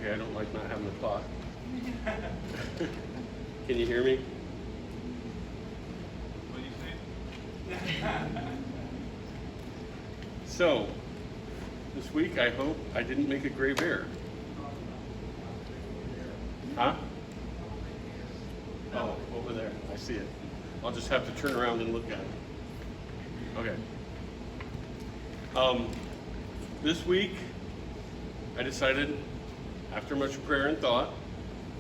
Okay, I don't like not having a clock. Can you hear me? What do you say? So, this week I hope I didn't make a grave error. Huh? Oh, over there. I see it. I'll just have to turn around and look at it. Okay. This week, I decided, after much prayer and thought,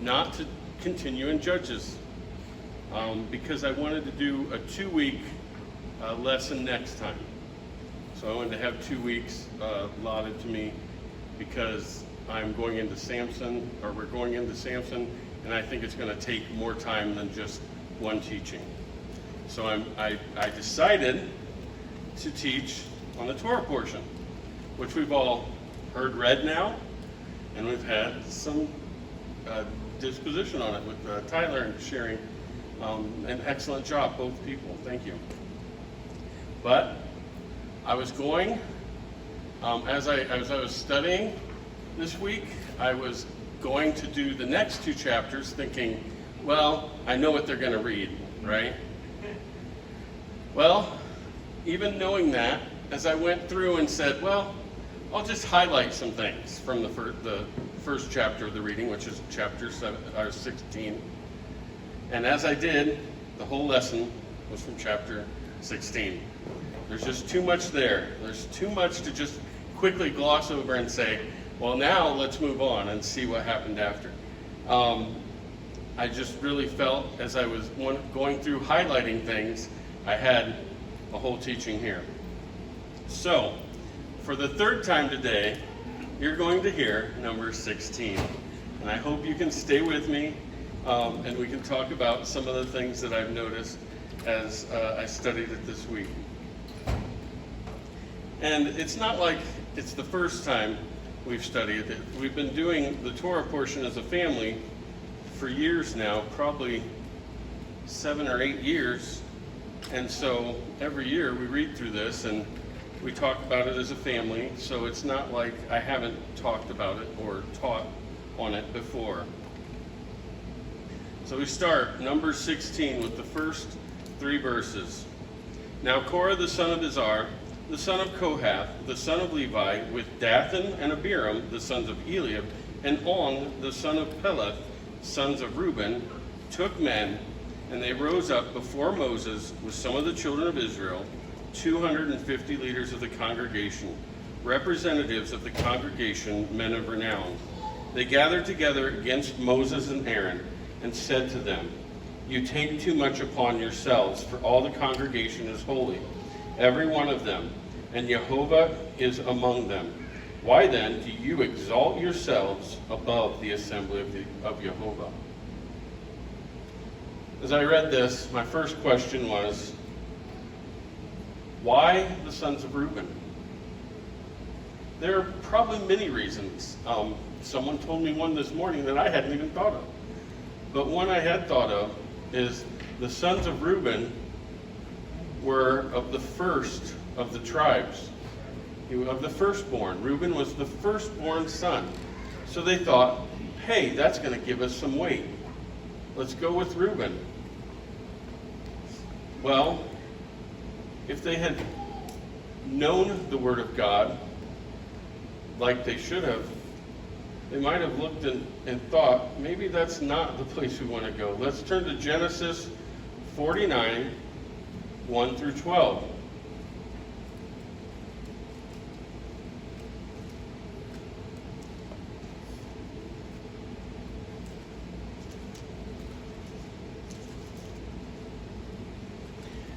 not to continue in Judges, because I wanted to do a 2-week lesson next time. So I wanted to have 2 weeks allotted to me because I'm going into Samson, or we're going into Samson, and I think it's going to take more time than just one teaching. So I decided to teach on the Torah portion, which we've all heard read now, and we've had some disposition on it with Tyler and sharing an excellent job, both people. Thank you. But I was going, as I was studying this week, I was going to do the next 2 chapters thinking, well, I know what they're going to read, right? Well, even knowing that, as I went through and said, well, I'll just highlight some things from the first chapter of the reading, which is chapter 16. And as I did, the whole lesson was from chapter 16. There's just too much there. There's too much to just quickly gloss over and say, well, now let's move on and see what happened after. I just really felt, as I was going through highlighting things, I had a whole teaching here. So, for the 3rd time today, you're going to hear number 16. And I hope you can stay with me, and we can talk about some of the things that I've noticed as I studied it this week. And it's not like it's the first time we've studied it. We've been doing the Torah portion as a family for years now, probably 7 or 8 years. And so every year we read through this and we talk about it as a family. So it's not like I haven't talked about it or taught on it before. So we start number 16 with the first 3 verses. Now Korah the son of Izhar, the son of Kohath, the son of Levi, with Dathan and Abiram, the sons of Eliab, and On, the son of Peleth, sons of Reuben, took men, and they rose up before Moses with some of the children of Israel, 250 leaders of the congregation, representatives of the congregation, men of renown. They gathered together against Moses and Aaron, and said to them, "You take too much upon yourselves, for all the congregation is holy, every one of them, and Jehovah is among them. Why then do you exalt yourselves above the assembly of Jehovah?" As I read this, my first question was, why the sons of Reuben? There are probably many reasons. Someone told me one this morning that I hadn't even thought of. But one I had thought of is the sons of Reuben were of the first of the tribes, of the firstborn. Reuben was the firstborn son. So they thought, hey, that's going to give us some weight. Let's go with Reuben. Well, if they had known the Word of God like they should have, they might have looked and thought, maybe that's not the place we want to go. Let's turn to Genesis 49, 1 through 12.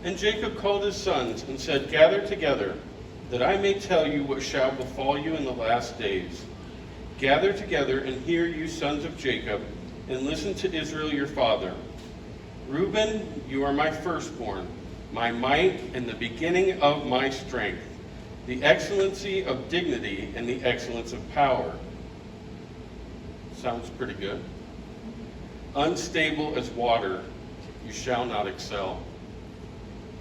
And Jacob called his sons and said, "Gather together, that I may tell you what shall befall you in the last days. Gather together and hear, you sons of Jacob, and listen to Israel your father. Reuben, you are my firstborn, my might and the beginning of my strength, the excellency of dignity and the excellence of power." Sounds pretty good. "Unstable as water, you shall not excel.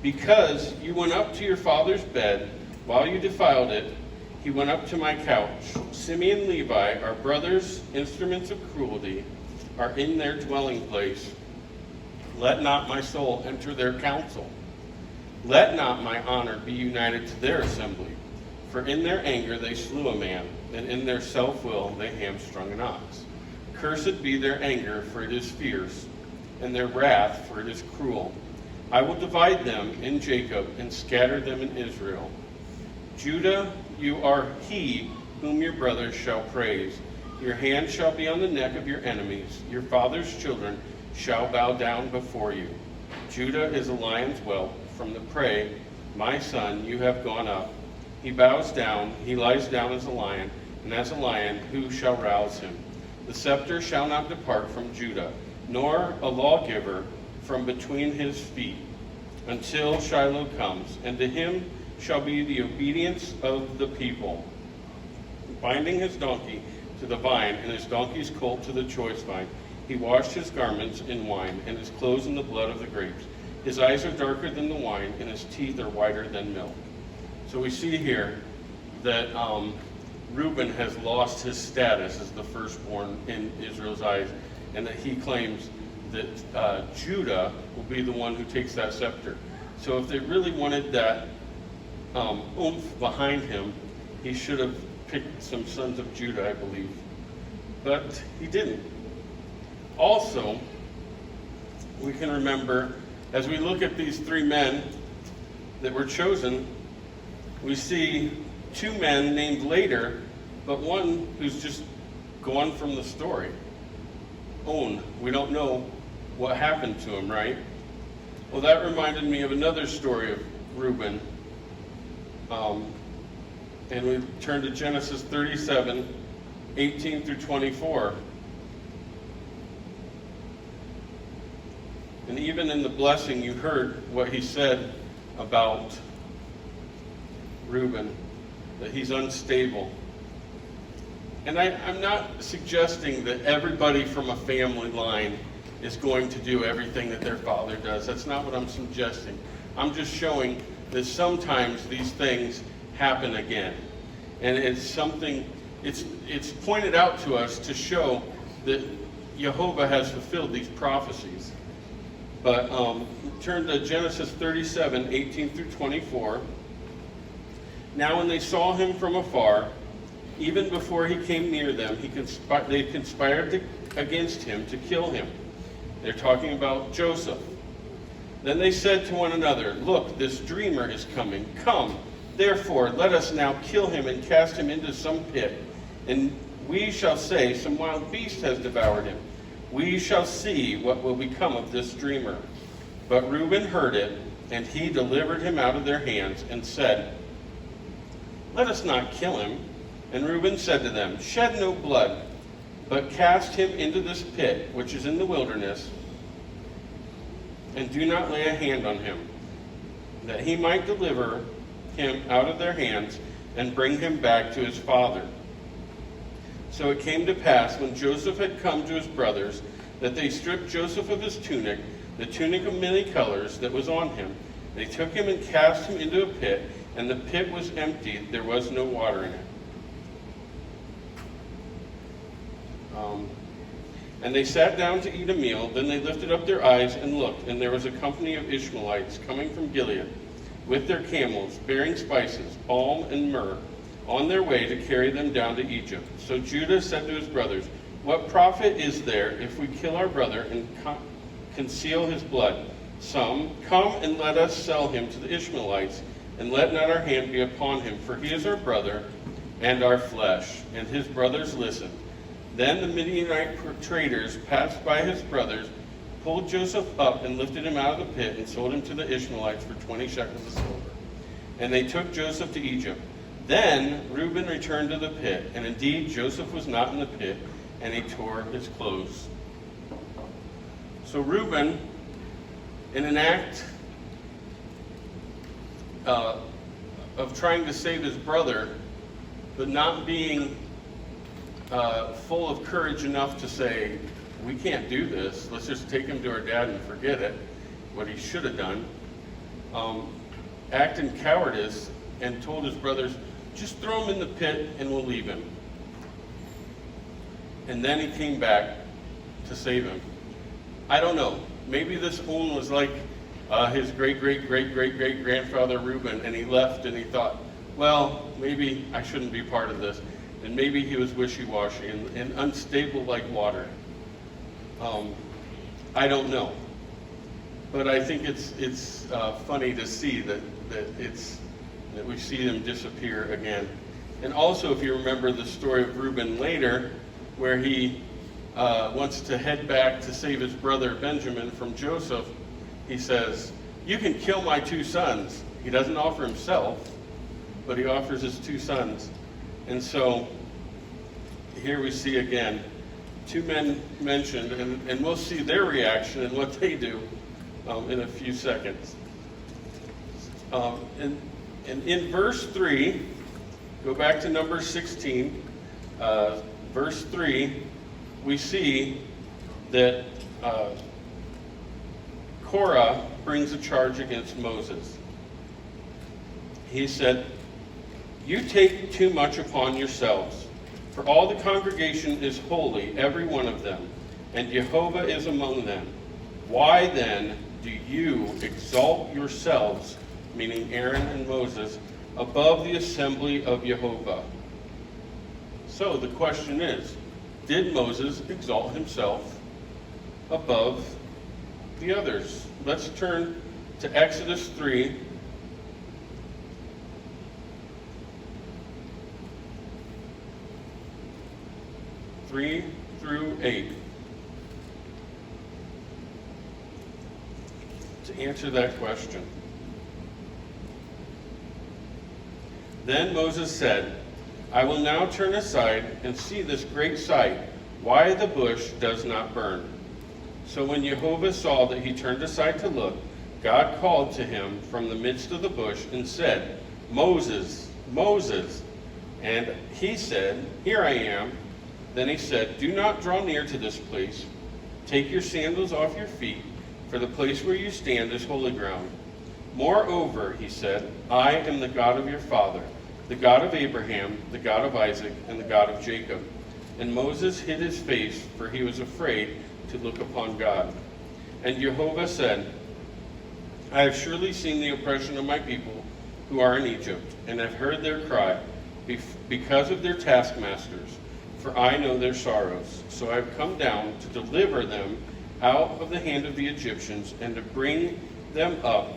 Because you went up to your father's bed while you defiled it, he went up to my couch. Simeon and Levi, our brothers, instruments of cruelty, are in their dwelling place. Let not my soul enter their council. Let not my honor be united to their assembly. For in their anger they slew a man, and in their self-will they hamstrung an ox. Cursed be their anger, for it is fierce, and their wrath, for it is cruel. I will divide them in Jacob and scatter them in Israel. Judah, you are he whom your brothers shall praise. Your hand shall be on the neck of your enemies. Your father's children shall bow down before you. Judah is a lion's whelp. From the prey, my son, you have gone up. He bows down, he lies down as a lion, and as a lion, who shall rouse him? The scepter shall not depart from Judah, nor a lawgiver from between his feet, until Shiloh comes, and to him shall be the obedience of the people. Binding his donkey to the vine, and his donkey's colt to the choice vine, he washed his garments in wine, and his clothes in the blood of the grapes. His eyes are darker than the wine, and his teeth are whiter than milk. So we see here that Reuben has lost his status as the firstborn in Israel's eyes, and that he claims that Judah will be the one who takes that scepter. So if they really wanted that oomph behind him, he should have picked some sons of Judah, I believe. But he didn't. Also, we can remember, as we look at these three men that were chosen, we see two men named later, but one who's just gone from the story. On. We don't know what happened to him, right? Well, that reminded me of another story of Reuben. And we turn to Genesis 37, 18 through 24. And even in the blessing, you heard what he said about Reuben, that he's unstable. And I'm not suggesting that everybody from a family line is going to do everything that their father does. That's not what I'm suggesting. I'm just showing that sometimes these things happen again. And it's something, it's pointed out to us to show that Jehovah has fulfilled these prophecies. But turn to Genesis 37, 18 through 24. Now when they saw him from afar, even before he came near them, they conspired against him to kill him. They're talking about Joseph. Then they said to one another, "Look, this dreamer is coming. Come, therefore, let us now kill him and cast him into some pit. And we shall say, some wild beast has devoured him. We shall see what will become of this dreamer." But Reuben heard it, and he delivered him out of their hands and said, "Let us not kill him." And Reuben said to them, "Shed no blood, but cast him into this pit, which is in the wilderness, and do not lay a hand on him, that he might deliver him out of their hands and bring him back to his father." So it came to pass, when Joseph had come to his brothers, that they stripped Joseph of his tunic, the tunic of many colors that was on him. They took him and cast him into a pit, and the pit was empty, there was no water in it. And they sat down to eat a meal. Then they lifted up their eyes and looked, and there was a company of Ishmaelites coming from Gilead, with their camels, bearing spices, balm and myrrh, on their way to carry them down to Egypt. So Judah said to his brothers, "What profit is there if we kill our brother and conceal his blood? Some, come and let us sell him to the Ishmaelites, and let not our hand be upon him, for he is our brother and our flesh." And his brothers listened. Then the Midianite traders passed by his brothers, pulled Joseph up and lifted him out of the pit and sold him to the Ishmaelites for 20 shekels of silver. And they took Joseph to Egypt. Then Reuben returned to the pit, and indeed Joseph was not in the pit, and he tore his clothes. So Reuben, in an act of trying to save his brother, but not being full of courage enough to say, "We can't do this, let's just take him to our dad and forget it," what he should have done, acted in cowardice and told his brothers, just throw him in the pit and we'll leave him. And then he came back to save him. I don't know. Maybe this fool was like his great-great-great-great-great-grandfather Reuben, and he left and he thought, well, maybe I shouldn't be part of this. And maybe he was wishy-washy and unstable like water. I don't know. But I think it's funny to see that we see him disappear again. And also, if you remember the story of Reuben later, where he wants to head back to save his brother Benjamin from Joseph, he says, you can kill my 2 sons. He doesn't offer himself, but he offers his 2 sons. And so here we see again 2 men mentioned, and we'll see their reaction and what they do in a few seconds. And in verse 3, go back to Numbers 16, verse 3, we see that Korah brings a charge against Moses. He said, you take too much upon yourselves, for all the congregation is holy, every one of them, and Jehovah is among them. Why then do you exalt yourselves, meaning Aaron and Moses, above the assembly of Jehovah? So the question is, did Moses exalt himself above the others? Let's turn to Exodus 3. Through 8. To answer that question. Then Moses said, I will now turn aside and see this great sight, why the bush does not burn. So when Jehovah saw that he turned aside to look, God called to him from the midst of the bush and said, Moses, Moses. And he said, Here I am. Then he said, do not draw near to this place. Take your sandals off your feet, for the place where you stand is holy ground. Moreover, he said, I am the God of your father, the God of Abraham, the God of Isaac, and the God of Jacob. And Moses hid his face, for he was afraid to look upon God. And Jehovah said, I have surely seen the oppression of my people who are in Egypt, and have heard their cry because of their taskmasters. For I know their sorrows. So I have come down to deliver them out of the hand of the Egyptians, and to bring them up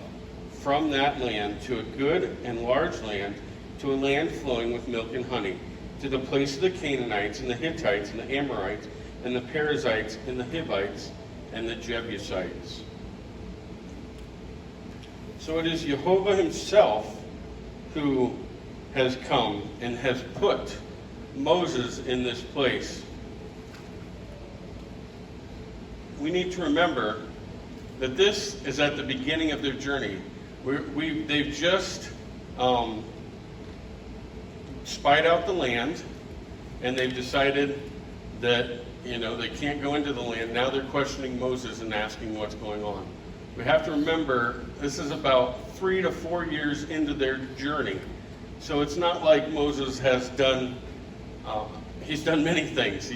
from that land to a good and large land, to a land flowing with milk and honey, to the place of the Canaanites, and the Hittites, and the Amorites, and the Perizzites, and the Hivites, and the Jebusites. So it is Jehovah himself who has come and has put Moses in this place. We need to remember that this is at the beginning of their journey. They've just spied out the land, and they've decided that they can't go into the land. Now they're questioning Moses and asking what's going on. We have to remember this is about 3 to 4 years into their journey. So it's not like Moses has done. He's done many things.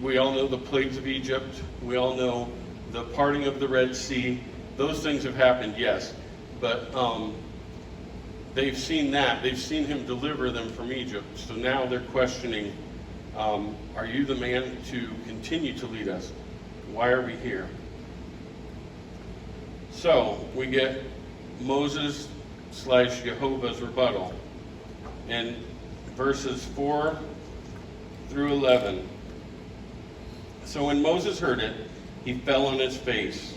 We all know the plagues of Egypt. We all know the parting of the Red Sea. Those things have happened, yes. But they've seen that. They've seen him deliver them from Egypt. So now they're questioning, are you the man to continue to lead us? Why are we here? So we get Moses / Jehovah's rebuttal. And verses 4 through 11. So when Moses heard it, he fell on his face.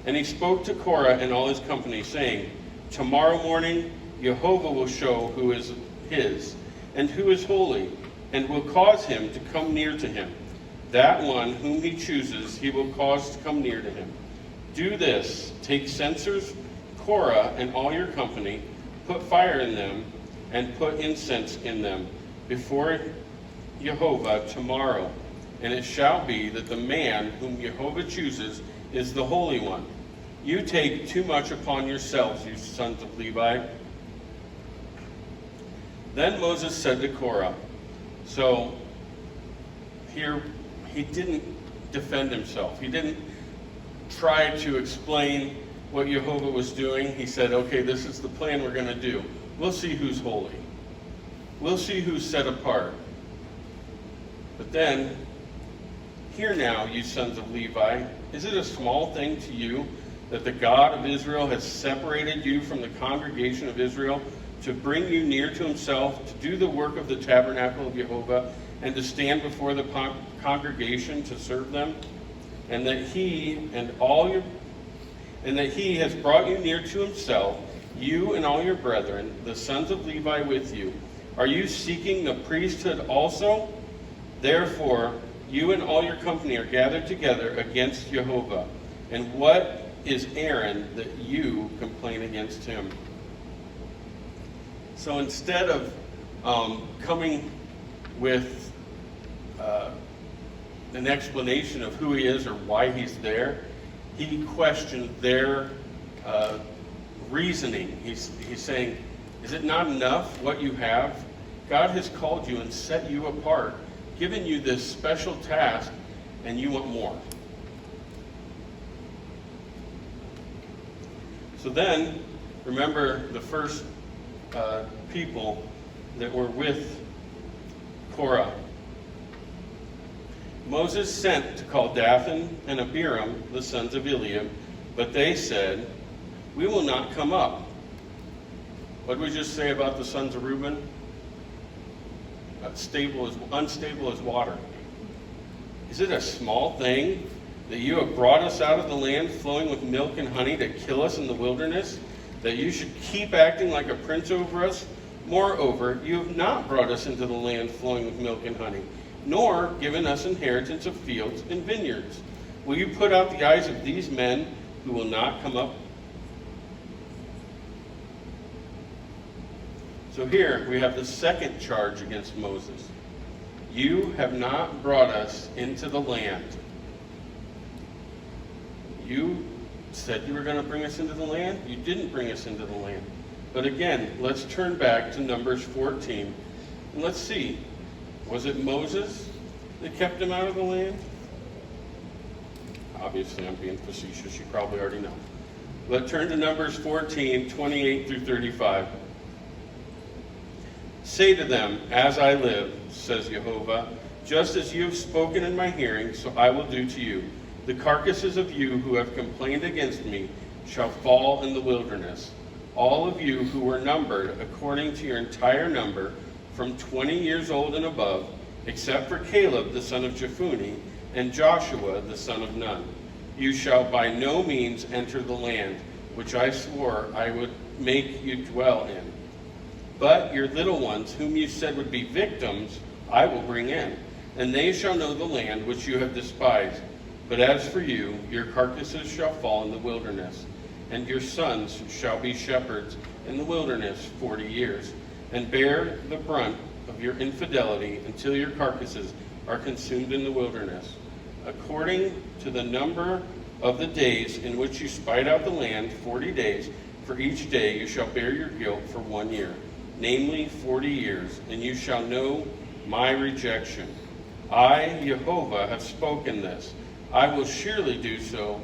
And he spoke to Korah and all his company, saying, tomorrow morning Jehovah will show who is his, and who is holy, and will cause him to come near to him. That one whom he chooses he will cause to come near to him. Do this, take censers, Korah and all your company, put fire in them, and put incense in them before Jehovah tomorrow. And it shall be that the man whom Jehovah chooses is the Holy One. You take too much upon yourselves, you sons of Levi. Then Moses said to Korah, so here he didn't defend himself. He didn't try to explain what Jehovah was doing. He said, okay, this is the plan we're going to do. We'll see who's holy. We'll see who's set apart. But then, hear now, you sons of Levi, is it a small thing to you that the God of Israel has separated you from the congregation of Israel to bring you near to himself, to do the work of the tabernacle of Jehovah, and to stand before the congregation to serve them? And that he has brought you near to himself, you and all your brethren, the sons of Levi with you. Are you seeking the priesthood also? Therefore, you and all your company are gathered together against Jehovah. And what is Aaron that you complain against him? So instead of coming with an explanation of who he is or why he's there, he questioned their reasoning. He's saying, is it not enough what you have? God has called you and set you apart, given you this special task, and you want more. So then, remember the first people that were with Korah. Moses sent to call Dathan and Abiram, the sons of Eliab, but they said, we will not come up. What did we just say about the sons of Reuben? Unstable as water. Is it a small thing that you have brought us out of the land flowing with milk and honey to kill us in the wilderness, that you should keep acting like a prince over us? Moreover, you have not brought us into the land flowing with milk and honey, nor given us inheritance of fields and vineyards. Will you put out the eyes of these men who will not come up? So here we have the second charge against Moses. You have not brought us into the land. You said you were going to bring us into the land. You didn't bring us into the land. But again, let's turn back to Numbers 14 and let's see. Was it Moses that kept him out of the land? Obviously, I'm being facetious. You probably already know. But turn to Numbers 14, 28 through 35. Say to them, as I live, says Jehovah, just as you have spoken in my hearing, so I will do to you. The carcasses of you who have complained against me shall fall in the wilderness. All of you who were numbered according to your entire number, from 20 years old and above, except for Caleb the son of Jephunneh and Joshua the son of Nun. You shall by no means enter the land, which I swore I would make you dwell in. But your little ones, whom you said would be victims, I will bring in, and they shall know the land which you have despised. But as for you, your carcasses shall fall in the wilderness, and your sons shall be shepherds in the wilderness 40 years, and bear the brunt of your infidelity until your carcasses are consumed in the wilderness. According to the number of the days in which you spied out the land, 40 days, for each day you shall bear your guilt for 1 year, namely 40 years, and you shall know my rejection. I, Jehovah, have spoken this. I will surely do so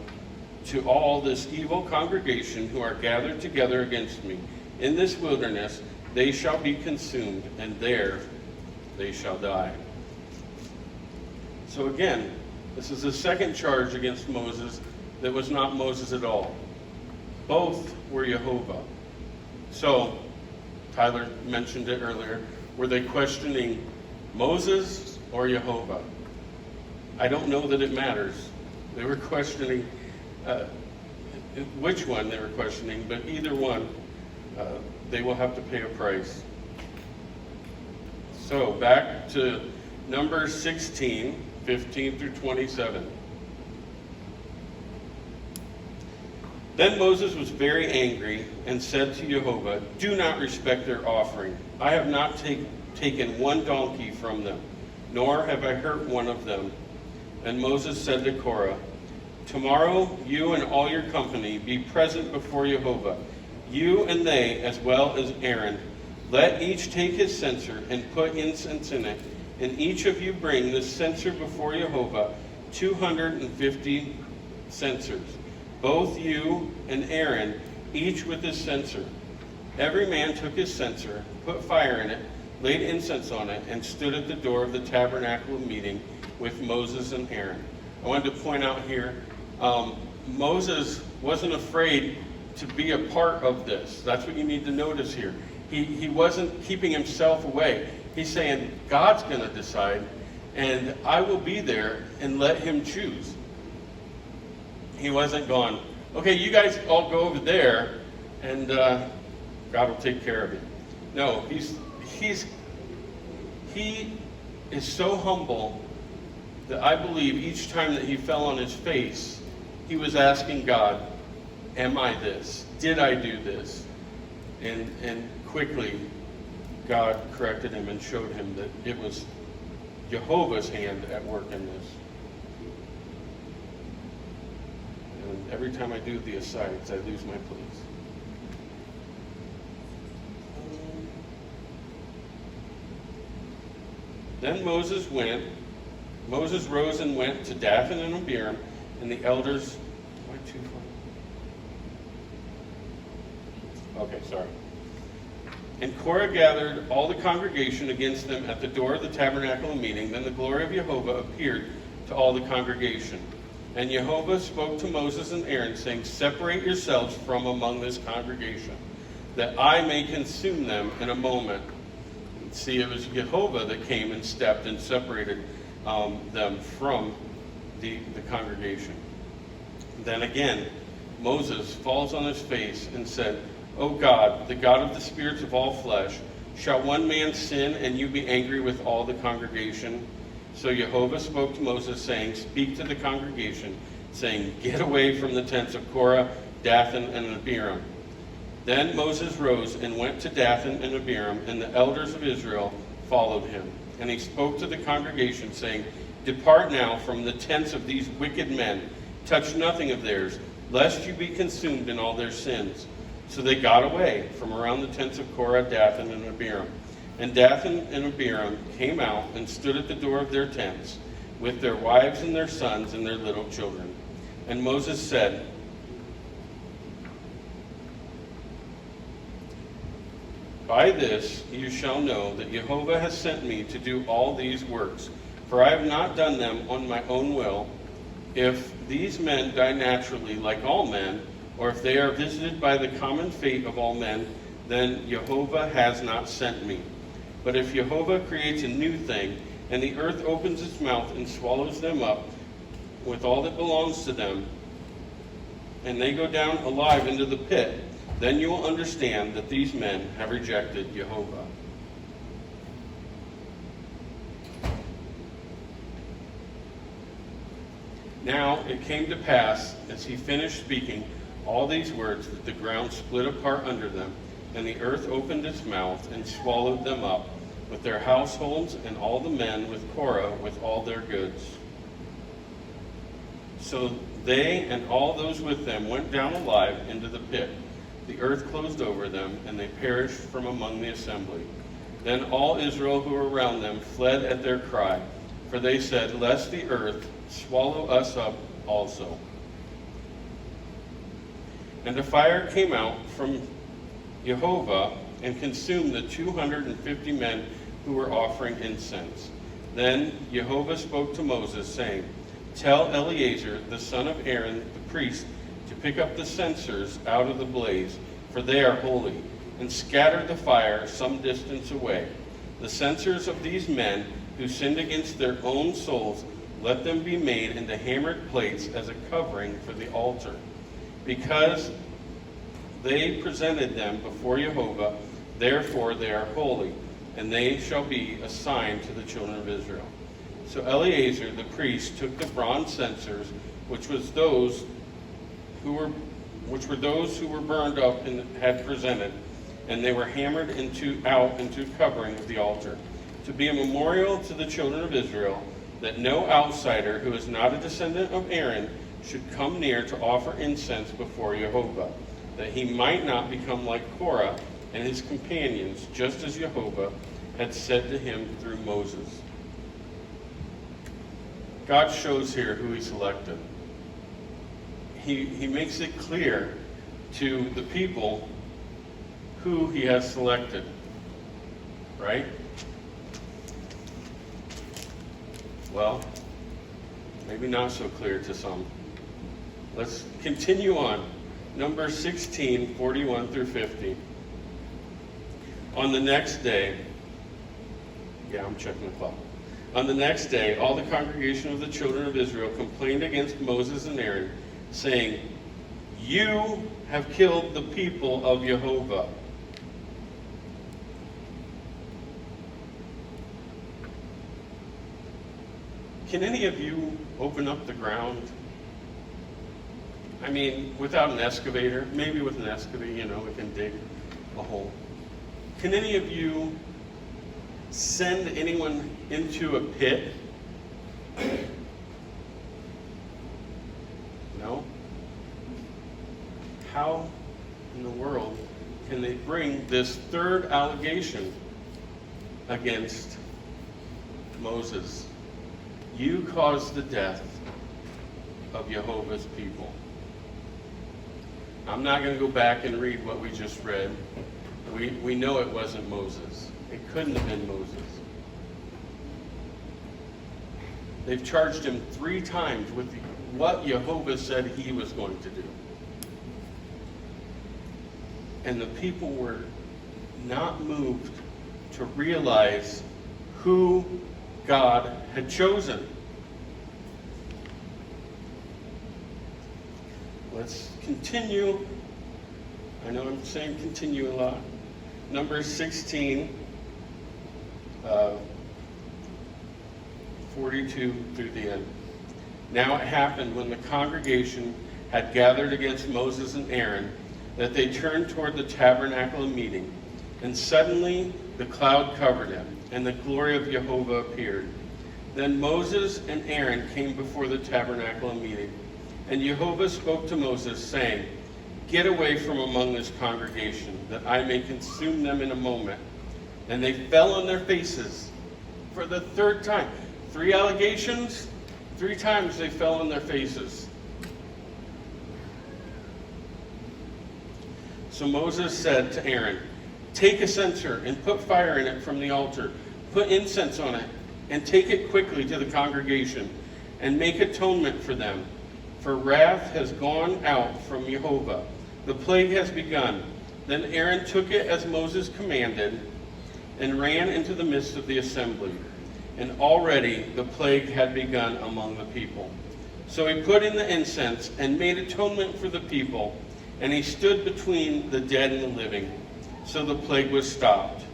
to all this evil congregation who are gathered together against me. In this wilderness they shall be consumed, and there they shall die. So again, this is the second charge against Moses that was not Moses at all. Both were Jehovah. So, Tyler mentioned it earlier, were they questioning Moses or Jehovah? I don't know that it matters. They were questioning which one they were questioning, but either one, they will have to pay a price. So back to Numbers 16, 15 through 27. Then Moses was very angry and said to Jehovah, do not respect their offering. I have not taken one donkey from them, nor have I hurt one of them. And Moses said to Korah, tomorrow you and all your company be present before Jehovah, you and they as well as Aaron, Let each take his censer and put incense in it, and each of you bring the censer before Jehovah, 250 censers, both you and Aaron, each with his censer. Every man took his censer, put fire in it, laid incense on it, and stood at the door of the tabernacle of meeting with Moses and Aaron. I wanted to point out here, Moses wasn't afraid to be a part of this. That's what you need to notice here. He wasn't keeping himself away. He's saying, God's going to decide, and I will be there and let him choose. He wasn't going, okay, you guys all go over there, and God will take care of it. No, he is so humble that I believe each time that he fell on his face, he was asking God, am I this? Did I do this? And quickly, God corrected him and showed him that it was Jehovah's hand at work in this. And every time I do the asides, I lose my place. Then Moses rose and went to Dathan and Abiram, and the elders. Am I too far? Okay, sorry. And Korah gathered all the congregation against them at the door of the tabernacle of meeting. Then the glory of Jehovah appeared to all the congregation. And Jehovah spoke to Moses and Aaron, saying, separate yourselves from among this congregation, that I may consume them in a moment. See, it was Jehovah that came and stepped and separated them from the congregation. Then again, Moses falls on his face and said, O God, the God of the spirits of all flesh, shall one man sin and you be angry with all the congregation? So Jehovah spoke to Moses, saying, speak to the congregation, saying, get away from the tents of Korah, Dathan, and Abiram. Then Moses rose and went to Dathan and Abiram, and the elders of Israel followed him. And he spoke to the congregation, saying, depart now from the tents of these wicked men, touch nothing of theirs, lest you be consumed in all their sins. So they got away from around the tents of Korah, Dathan, and Abiram. And Dathan and Abiram came out and stood at the door of their tents, with their wives and their sons and their little children. And Moses said, by this you shall know that Jehovah has sent me to do all these works, for I have not done them on my own will. If these men die naturally like all men, or if they are visited by the common fate of all men, then Jehovah has not sent me. But if Jehovah creates a new thing, and the earth opens its mouth and swallows them up with all that belongs to them, and they go down alive into the pit, then you will understand that these men have rejected Jehovah. Now it came to pass, as he finished speaking all these words, that the ground split apart under them, and the earth opened its mouth and swallowed them up, with their households and all the men with Korah with all their goods. So they and all those with them went down alive into the pit. The earth closed over them, and they perished from among the assembly. Then all Israel who were around them fled at their cry, for they said, lest the earth swallow us up also. And a fire came out from Jehovah and consumed the 250 men who were offering incense. Then Jehovah spoke to Moses, saying, tell Eleazar, the son of Aaron, the priest, to pick up the censers out of the blaze, for they are holy, and scatter the fire some distance away. The censers of these men who sinned against their own souls, let them be made into hammered plates as a covering for the altar. Because they presented them before Jehovah, therefore they are holy, and they shall be a sign to the children of Israel. So Eleazar the priest took the bronze censers, which were those who were burned up and had presented, and they were hammered out into covering of the altar, to be a memorial to the children of Israel, that no outsider who is not a descendant of Aaron should come near to offer incense before Jehovah, that he might not become like Korah, and his companions, just as Jehovah had said to him through Moses. God shows here who he selected. He makes it clear to the people who he has selected, right? Well, maybe not so clear to some. Let's continue on. Numbers 16, 41 through 50. On the next day, I'm checking the clock. On the next day, all the congregation of the children of Israel complained against Moses and Aaron, saying, "You have killed the people of Jehovah." Can any of you open up the ground? I mean, without an excavator, maybe with an excavator, we can dig a hole. Can any of you send anyone into a pit? No? How in the world can they bring this third allegation against Moses? You caused the death of Jehovah's people. I'm not going to go back and read what we just read. We know it wasn't Moses. It couldn't have been Moses. They've charged him 3 times with what Jehovah said he was going to do. And the people were not moved to realize who God had chosen. Let's continue. I know I'm saying continue a lot. Numbers 16, 42 through the end. Now it happened when the congregation had gathered against Moses and Aaron that they turned toward the tabernacle of meeting, and suddenly the cloud covered him, and the glory of Jehovah appeared. Then Moses and Aaron came before the tabernacle of meeting, and Jehovah spoke to Moses, saying, "Get away from among this congregation, that I may consume them in a moment." And they fell on their faces for the 3rd time. 3 allegations, 3 times they fell on their faces. So Moses said to Aaron, "Take a censer and put fire in it from the altar. Put incense on it and take it quickly to the congregation and make atonement for them. For wrath has gone out from Jehovah. The plague has begun." Then Aaron took it as Moses commanded and ran into the midst of the assembly. And already the plague had begun among the people. So he put in the incense and made atonement for the people, and he stood between the dead and the living. So the plague was stopped.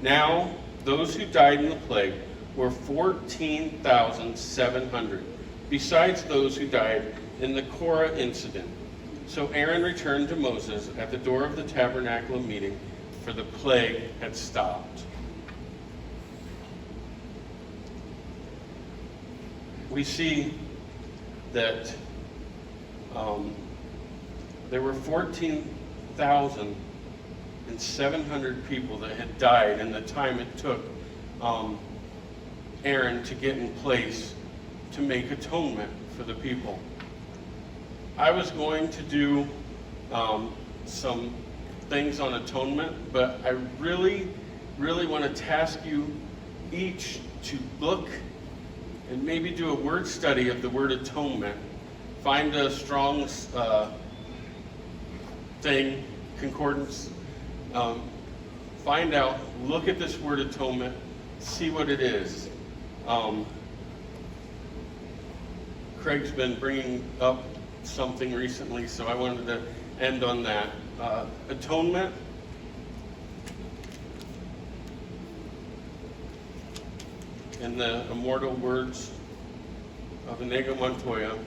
Now those who died in the plague were 14,700, besides those who died in the Korach incident. So Aaron returned to Moses at the door of the tabernacle of meeting, for the plague had stopped. We see that there were 14,700 people that had died in the time it took Aaron to get in place to make atonement for the people. I was going to do some things on atonement, but I really want to task you each to look and maybe do a word study of the word atonement. Find a strong concordance. Find out, look at this word atonement, see what it is. Craig's been bringing up something recently, so I wanted to end on that. Atonement. In the immortal words of Inigo Montoya,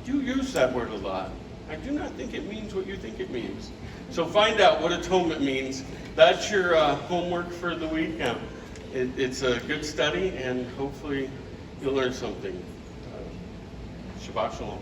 you use that word a lot. I do not think it means what you think it means. So find out what atonement means. That's your homework for the week. It's a good study, and hopefully you'll learn something. Shabbat Shalom.